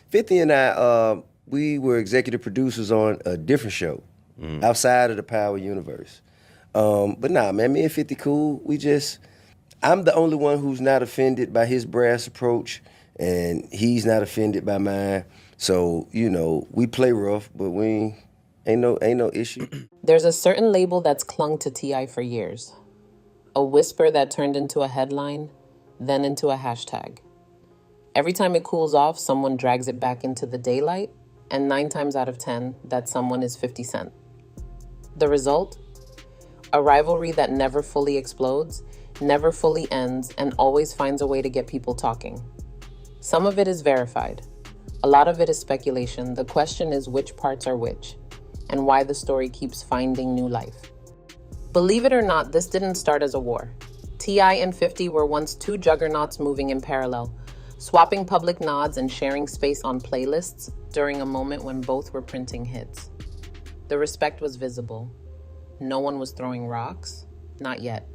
50 and I, we were executive producers on a different show outside of the Power universe. But nah, man, me and 50 cool. I'm the only one who's not offended by his brass approach, and he's not offended by mine. So, we play rough, but ain't no issue. There's a certain label that's clung to T.I. for years. A whisper that turned into a headline, then into a hashtag. Every time it cools off, someone drags it back into the daylight, and 9 times out of 10, that someone is 50 Cent. The result? A rivalry that never fully explodes, never fully ends, and always finds a way to get people talking. Some of it is verified. A lot of it is speculation. The question is which parts are which, and why the story keeps finding new life. Believe it or not, this didn't start as a war. T.I. and 50 were once two juggernauts moving in parallel, swapping public nods and sharing space on playlists during a moment when both were printing hits. The respect was visible. No one was throwing rocks. Not yet.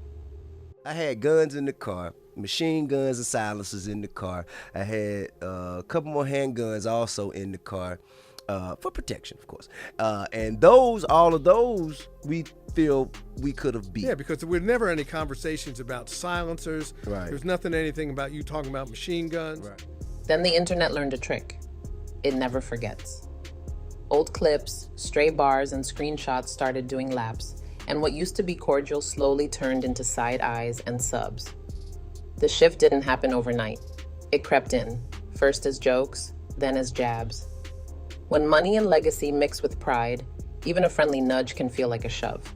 I had guns in the car, machine guns and silencers in the car. I had a couple more handguns also in the car, for protection, of course. And all of those, we feel we could have beat. Yeah, because there were never any conversations about silencers. Right. There's anything about you talking about machine guns. Right. Then the internet learned a trick. It never forgets. Old clips, stray bars, and screenshots started doing laps, and what used to be cordial slowly turned into side eyes and subs. The shift didn't happen overnight. It crept in, first as jokes, then as jabs. When money and legacy mix with pride, even a friendly nudge can feel like a shove.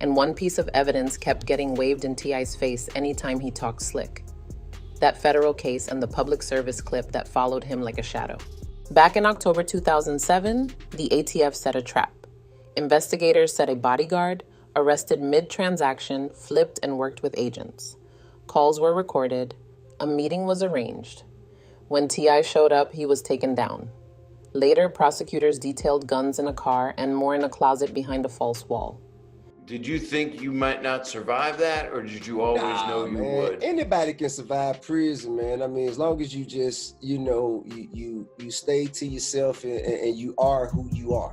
And one piece of evidence kept getting waved in T.I.'s face anytime he talked slick. That federal case and the public service clip that followed him like a shadow. Back in October 2007, the ATF set a trap. Investigators said a bodyguard, arrested mid-transaction, flipped and worked with agents. Calls were recorded. A meeting was arranged. When T.I. showed up, he was taken down. Later, prosecutors detailed guns in a car and more in a closet behind a false wall. Did you think you might not survive that, or did you always know you would? Anybody can survive prison, man. I mean, as long as you just, you stay to yourself and you are who you are.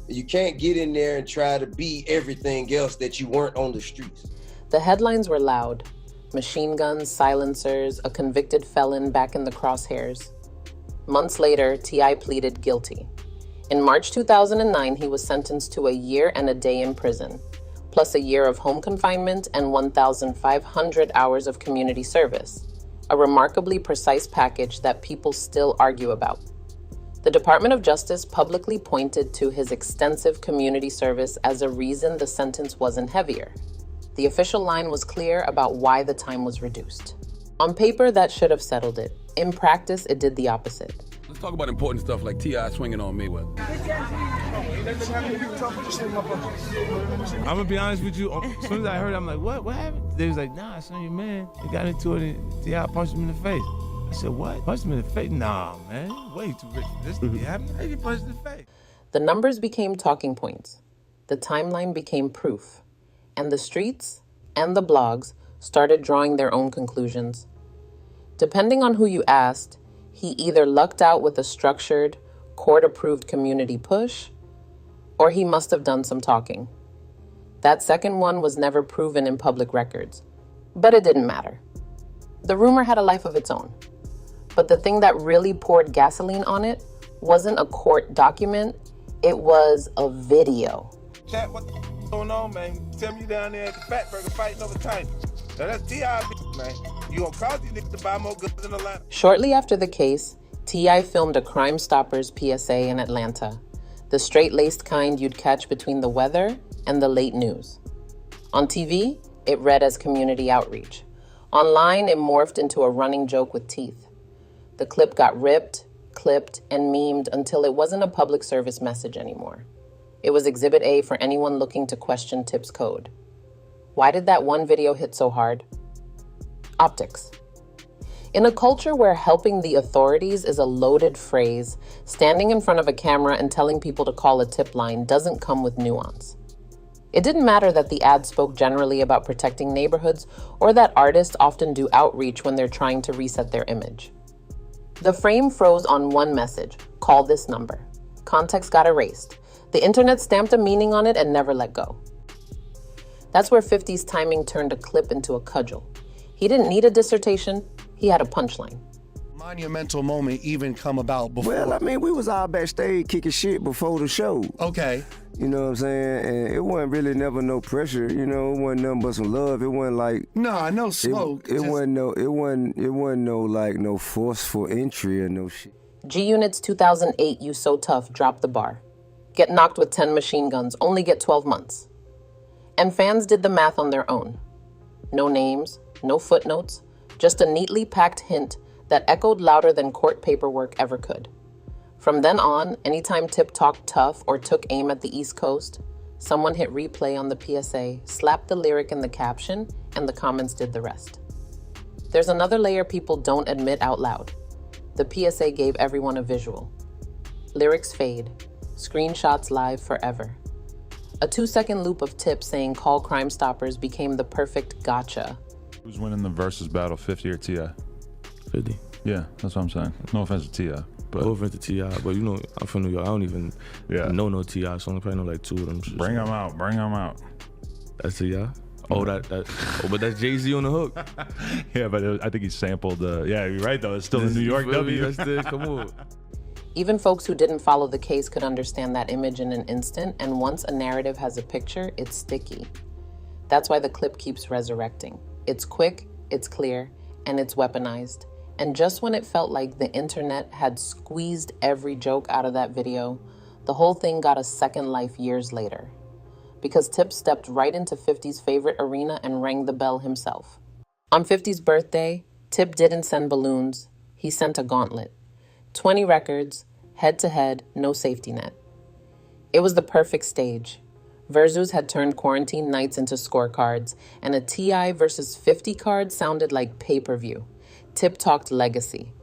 You can't get in there and try to be everything else that you weren't on the streets. The headlines were loud. Machine guns, silencers, a convicted felon back in the crosshairs. Months later, T.I. pleaded guilty. In March 2009, he was sentenced to a year and a day in prison, plus a year of home confinement and 1,500 hours of community service, a remarkably precise package that people still argue about. The Department of Justice publicly pointed to his extensive community service as a reason the sentence wasn't heavier. The official line was clear about why the time was reduced. On paper, that should have settled it. In practice, it did the opposite. Let's talk about important stuff like T.I. swinging on Mayweather. I'm gonna be honest with you. As soon as I heard it, I'm like, what? What happened? They was like, nah, son, your man. He got into it and T.I. punched him in the face. I said, what? Punched him in the face? Nah, man. Way too rich for this to be happening. He punched in the face. The numbers became talking points. The timeline became proof. And the streets and the blogs started drawing their own conclusions. Depending on who you asked, he either lucked out with a structured, court-approved community push, or he must have done some talking. That second one was never proven in public records, but it didn't matter. The rumor had a life of its own. But the thing that really poured gasoline on it wasn't a court document, it was a video. Chat, what the going on, man? Tell me you down there at the Fat Burger fighting over time. Now that's T.I., man. You gonna cause these niggas to buy more goods in Atlanta. Shortly after the case, T.I. filmed a Crime Stoppers PSA in Atlanta, the straight-laced kind you'd catch between the weather and the late news. On TV, it read as community outreach. Online, it morphed into a running joke with teeth. The clip got ripped, clipped, and memed until it wasn't a public service message anymore. It was Exhibit A for anyone looking to question Tip's code. Why did that one video hit so hard? Optics. In a culture where helping the authorities is a loaded phrase, standing in front of a camera and telling people to call a tip line doesn't come with nuance. It didn't matter that the ad spoke generally about protecting neighborhoods or that artists often do outreach when they're trying to reset their image. The frame froze on one message: call this number. Context got erased. The internet stamped a meaning on it and never let go. That's where 50's timing turned a clip into a cudgel. He didn't need a dissertation, he had a punchline. Monumental moment even come about before? Well, I mean, we was all backstage kicking shit before the show. Okay. You know what I'm saying? And it wasn't really never no pressure, you know, it wasn't nothing but some love. It wasn't like No, no smoke. it wasn't no like no forceful entry or no shit. G Unit's 2008 You So Tough dropped the bar. Get knocked with 10 machine guns, only get 12 months. And fans did the math on their own. No names, no footnotes, just a neatly packed hint that echoed louder than court paperwork ever could. From then on, anytime Tip talked tough or took aim at the East Coast, someone hit replay on the PSA, slapped the lyric in the caption, and the comments did the rest. There's another layer people don't admit out loud. The PSA gave everyone a visual. Lyrics fade, screenshots live forever. A 2-second loop of Tip saying call Crime Stoppers became the perfect gotcha. Who's winning the Verzuz battle, 50 or T.I? 50. Yeah, that's what I'm saying. No offense to T.I. But No offense to T.I, but you know, I'm from New York. I don't even know no T.I, so I probably know like 2 of them. bring them out, bring them out. That's T.I? Oh, but that's Jay-Z on the hook. Yeah, but I think he sampled yeah, you're right though. It's still a New York W. Come on. Even folks who didn't follow the case could understand that image in an instant, and once a narrative has a picture, it's sticky. That's why the clip keeps resurrecting. It's quick, it's clear, and it's weaponized. And just when it felt like the internet had squeezed every joke out of that video, the whole thing got a second life years later. Because Tip stepped right into 50's favorite arena and rang the bell himself. On 50's birthday, Tip didn't send balloons, he sent a gauntlet. 20 records, head-to-head, no safety net. It was the perfect stage. Verzuz had turned quarantine nights into scorecards, and a T.I versus 50 card sounded like pay-per-view. Tip talked legacy.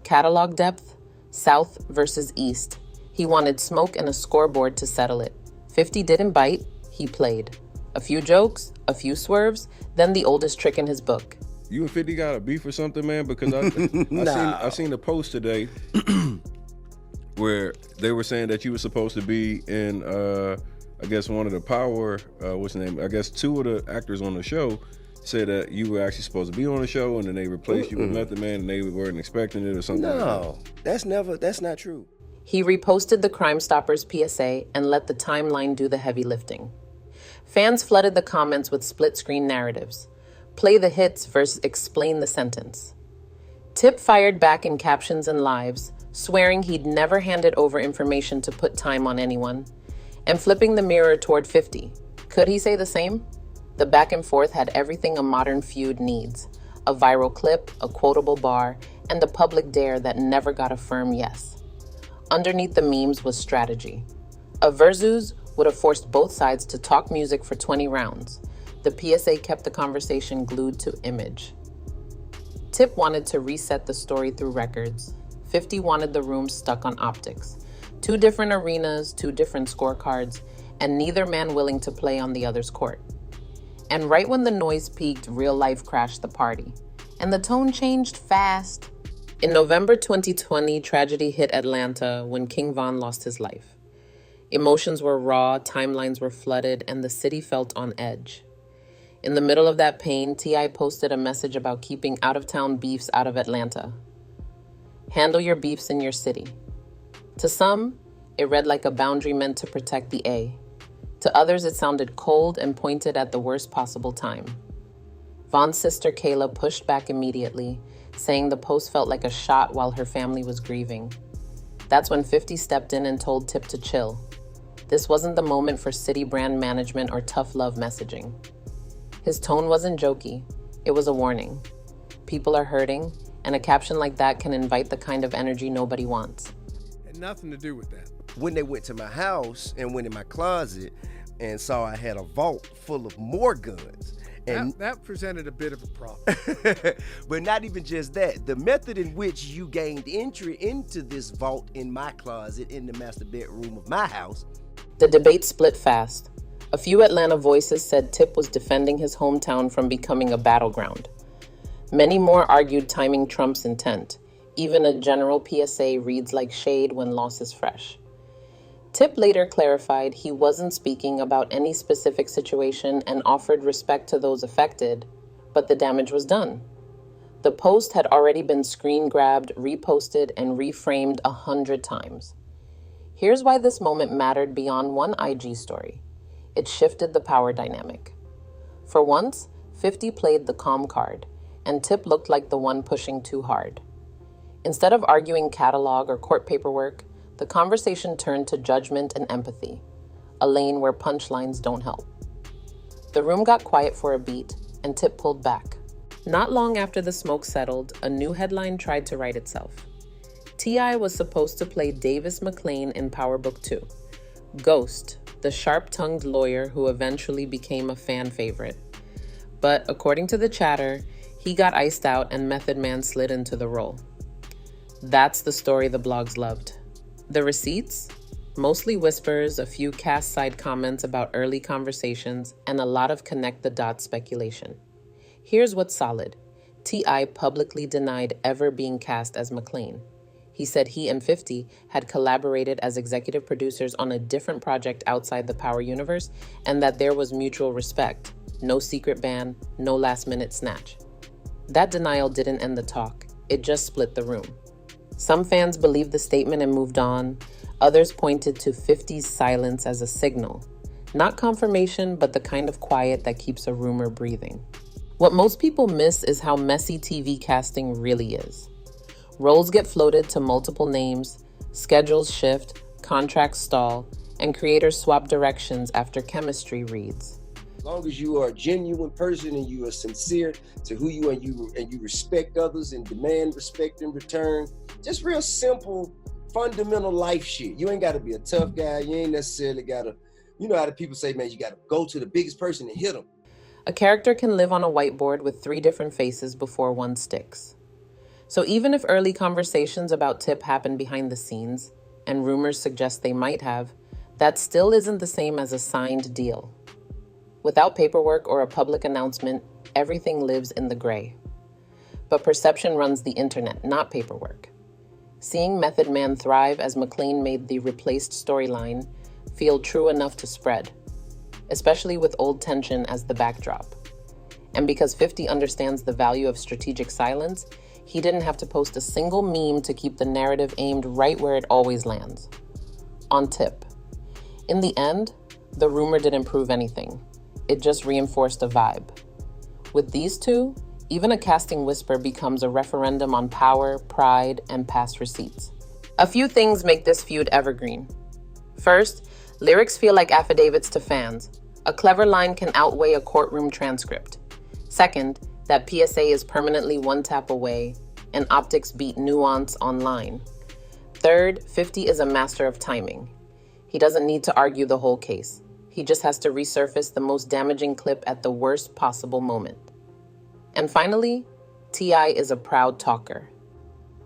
Catalog depth, South versus East. He wanted smoke and a scoreboard to settle it. 50 didn't bite, he played. A few jokes, a few swerves, then the oldest trick in his book. You and 50 got a beef or something, man? Because I seen a post today where they were saying that you were supposed to be in, I guess one of the Power, what's the name? I guess 2 of the actors on the show said that you were actually supposed to be on the show, and then they replaced you with Method Man, and they weren't expecting it or something. No, that's not true. He reposted the Crime Stoppers PSA and let the timeline do the heavy lifting. Fans flooded the comments with split-screen narratives. Play the hits versus explain the sentence. Tip fired back in captions and lives, swearing he'd never handed over information to put time on anyone, and flipping the mirror toward 50. Could he say the same? The back and forth had everything a modern feud needs: a viral clip, a quotable bar, and a public dare that never got a firm yes. Underneath the memes was strategy. A Verzuz would have forced both sides to talk music for 20 rounds. The PSA kept the conversation glued to image. Tip wanted to reset the story through records. 50 wanted the room stuck on optics. 2 different arenas, 2 different scorecards, and neither man willing to play on the other's court. And right when the noise peaked, real life crashed the party. And the tone changed fast. In November 2020, tragedy hit Atlanta when King Von lost his life. Emotions were raw, timelines were flooded, and the city felt on edge. In the middle of that pain, T.I posted a message about keeping out-of-town beefs out of Atlanta. Handle your beefs in your city. To some, it read like a boundary meant to protect the A. To others, it sounded cold and pointed at the worst possible time. Von's sister Kayla pushed back immediately, saying the post felt like a shot while her family was grieving. That's when 50 stepped in and told Tip to chill. This wasn't the moment for city brand management or tough love messaging. His tone wasn't jokey, it was a warning. People are hurting, and a caption like that can invite the kind of energy nobody wants. Had nothing to do with that. When they went to my house and went in my closet and saw I had a vault full of more guns. And That presented a bit of a problem. But not even just that. The method in which you gained entry into this vault in my closet in the master bedroom of my house. The debate split fast. A few Atlanta voices said Tip was defending his hometown from becoming a battleground. Many more argued timing Trump's intent. Even a general PSA reads like shade when loss is fresh. Tip later clarified he wasn't speaking about any specific situation and offered respect to those affected, but the damage was done. The post had already been screen grabbed, reposted, and reframed 100 times. Here's why this moment mattered beyond one IG story. It shifted the power dynamic. For once, 50 played the calm card, and Tip looked like the one pushing too hard. Instead of arguing catalog or court paperwork, the conversation turned to judgment and empathy, a lane where punchlines don't help. The room got quiet for a beat, and Tip pulled back. Not long after the smoke settled, a new headline tried to write itself. T.I was supposed to play Davis MacLean in Power Book 2. Ghost, the sharp-tongued lawyer who eventually became a fan favorite. But according to the chatter, he got iced out and Method Man slid into the role. That's the story the blogs loved. The receipts? Mostly whispers, a few cast side comments about early conversations, and a lot of connect the dots speculation. Here's what's solid. T.I publicly denied ever being cast as MacLean. He said he and 50 had collaborated as executive producers on a different project outside the Power universe, and that there was mutual respect. No secret ban, no last-minute snatch. That denial didn't end the talk. It just split the room. Some fans believed the statement and moved on. Others pointed to 50's silence as a signal. Not confirmation, but the kind of quiet that keeps a rumor breathing. What most people miss is how messy TV casting really is. Roles get floated to multiple names, schedules shift, contracts stall, and creators swap directions after chemistry reads. As long as you are a genuine person and you are sincere to who you are, and you respect others and demand respect in return, just real simple, fundamental life shit. You ain't got to be a tough guy. You ain't necessarily got to, you know how the people say, man, you got to go to the biggest person and hit them. A character can live on a whiteboard with 3 different faces before one sticks. So even if early conversations about Tip happen behind the scenes, and rumors suggest they might have, that still isn't the same as a signed deal. Without paperwork or a public announcement, everything lives in the gray. But perception runs the internet, not paperwork. Seeing Method Man thrive as MacLean made the replaced storyline feel true enough to spread, especially with old tension as the backdrop. And because 50 understands the value of strategic silence, he didn't have to post a single meme to keep the narrative aimed right where it always lands. On Tip. In the end, the rumor didn't prove anything. It just reinforced a vibe. With these two, even a casting whisper becomes a referendum on power, pride, and past receipts. A few things make this feud evergreen. First, lyrics feel like affidavits to fans. A clever line can outweigh a courtroom transcript. Second, that PSA is permanently one tap away, and optics beat nuance online. Third, 50 is a master of timing. He doesn't need to argue the whole case. He just has to resurface the most damaging clip at the worst possible moment. And finally, T.I is a proud talker.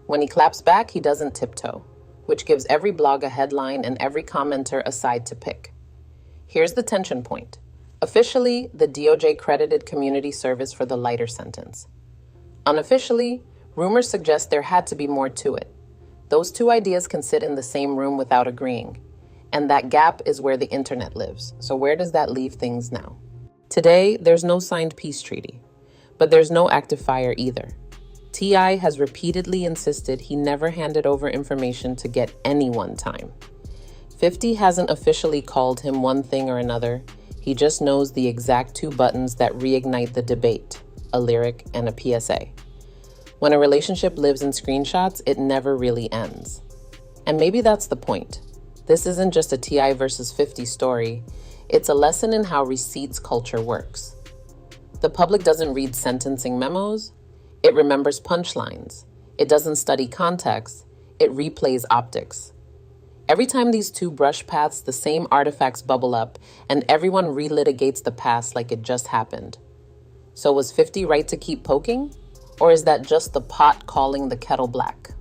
When he claps back, he doesn't tiptoe, which gives every blog a headline and every commenter a side to pick. Here's the tension point. Officially, the DOJ credited community service for the lighter sentence. Unofficially, rumors suggest there had to be more to it. Those two ideas can sit in the same room without agreeing. And that gap is where the internet lives. So where does that leave things now? Today, there's no signed peace treaty, but there's no active fire either. T.I has repeatedly insisted he never handed over information to get anyone time. 50 hasn't officially called him one thing or another. He just knows the exact 2 buttons that reignite the debate, a lyric and a PSA. When a relationship lives in screenshots, it never really ends. And maybe that's the point. This isn't just a T.I versus 50 story. It's a lesson in how receipts culture works. The public doesn't read sentencing memos. It remembers punchlines. It doesn't study context. It replays optics. Every time these two brush paths, the same artifacts bubble up, and everyone relitigates the past like it just happened. So was 50 right to keep poking? Or is that just the pot calling the kettle black?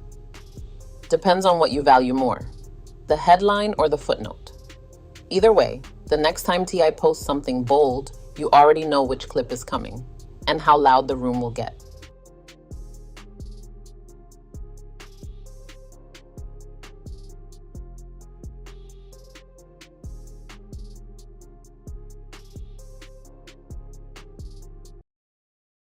Depends on what you value more, the headline or the footnote. Either way, the next time T.I posts something bold, you already know which clip is coming and how loud the room will get.